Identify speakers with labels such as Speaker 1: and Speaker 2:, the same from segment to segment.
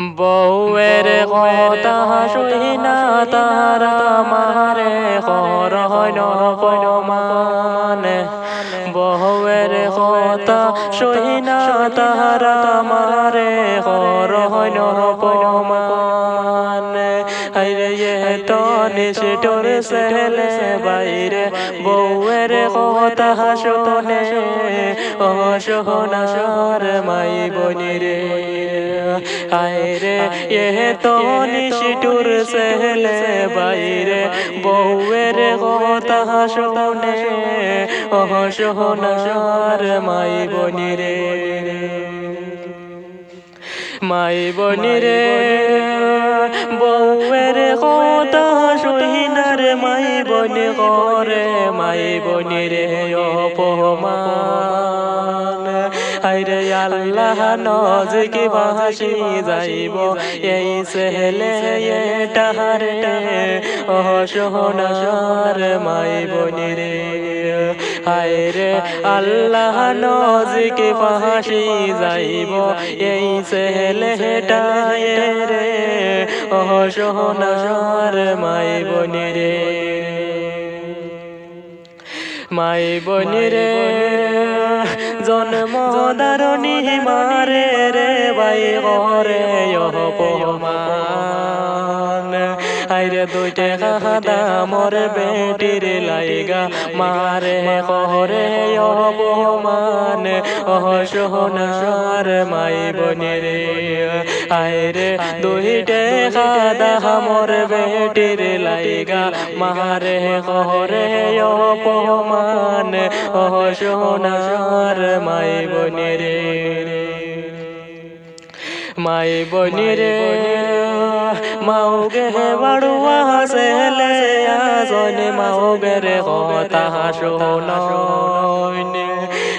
Speaker 1: বউয়ের কথা শুই না তারা মারে করহন অপমান বউয়ের কথা শুই না তারা মারে করহন অপমান আইরে তো নিষ্ঠুর ছেলে বাইরে বউয়ের কথা শুনে অসহনার মাই বনিরে আইরে তো নিষ্ঠুর ছেলে বাইরে বউয়ের কথা শুনে অসহনার মাই বনিরে মাই বনিরে বউয়ের কথা শুইনার মাই বনি করে মাই বনিরে অপমান আইরে আল্লাহ নজকি ভাসি যাইব এই ছেলে এটারে অসহনার মাই বনিরে আইরে আল্লাহ নজকি ফাঁসি যাইব এই ছেলেটায় রে অসহনার মাই বনিরে মাই বনিরে জন্ম দারণী মারে রে বাই করে অপমান আইরে দুইটে খাদা মোর বেটির লাইগা মারে করে অপমান অসহনার মাই বনিরে আইরে দুইটে খাদা মোর বেটির লাইগা মারে করে অপমান অসহনার মাই বনিরে মাই বনিরে মাওগে বাড়ুয়া ছেলে আজনে মাওগের কথা শোনন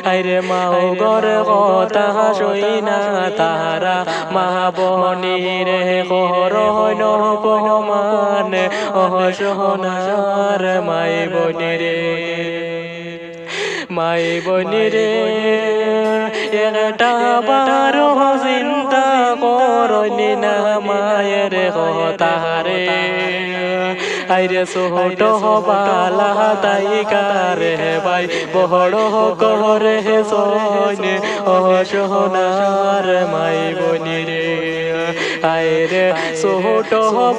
Speaker 1: আইরে মাওগর কথা শুই না তারা মা বনিরে করহন অপমান অসহনার মাই বনিরে মাই বনিরে একটা বারো চিন্তা করনি না মায়ের কথা রে আইরে ছোট বালা তাই কারে ভাই বড় করে সৈনে অসহনার মাই বনিরে আইরে ছোট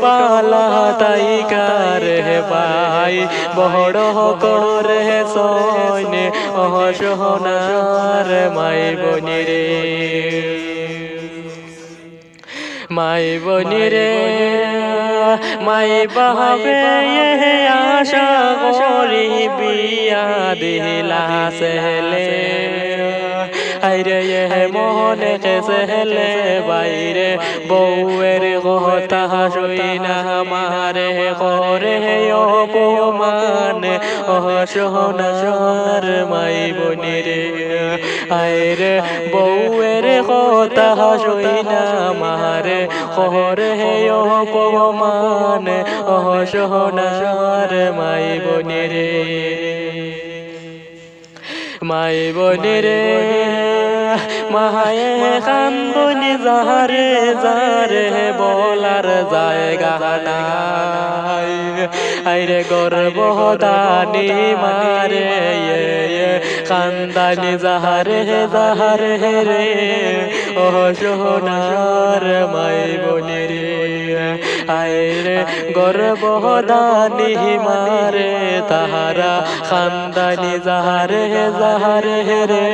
Speaker 1: বালা তাই কারে ভাই বড় করে সৈনে অসহনার মাই বনিরে মাই বনিরে মাই বাবে আশা করি বিয়া দিলা ছেলে আইরে মনে ছেলে বাইরে বউয়ের কথা শুই না মারে করে অপমান অসহনার মাই বনিরে আইরে বউয়ের কথা শুই না মারে করে অপমান অসহনার মাই বনিরে মাই বনিরে মায়ে কান্দনি যারে যারে বলার জায়গা নাই আইরে গর্ভদানি মারে কান্দানি যাহারে যাহারে রে অসহনার মাই বনিরে আইরে গর্ভদানি মারে তাহারা খান্দানি যাহারে যাহারে রে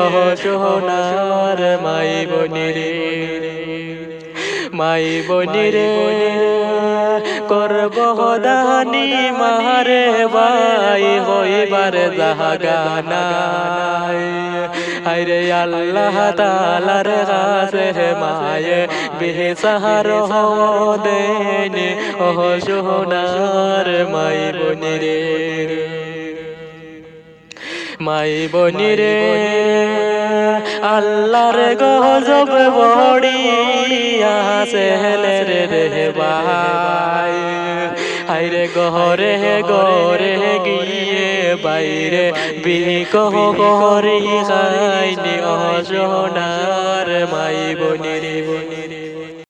Speaker 1: অসহনার মাই বনিরে মাই বনিরে গর্ভদানি মারে বাই হইবার জাগা নাই আইরে আল্লাহ তাআলার কাছে মায়ে বেসাহার দেনে অসহনার মাই বনিরে মাই বনিরে আল্লাহর গজব বড়িয়া ছেলের রে ভাই আইরে গহরে গরে গিয়ে বাইরে বিকহ করি খাইনি অসহনার মাই বনিরে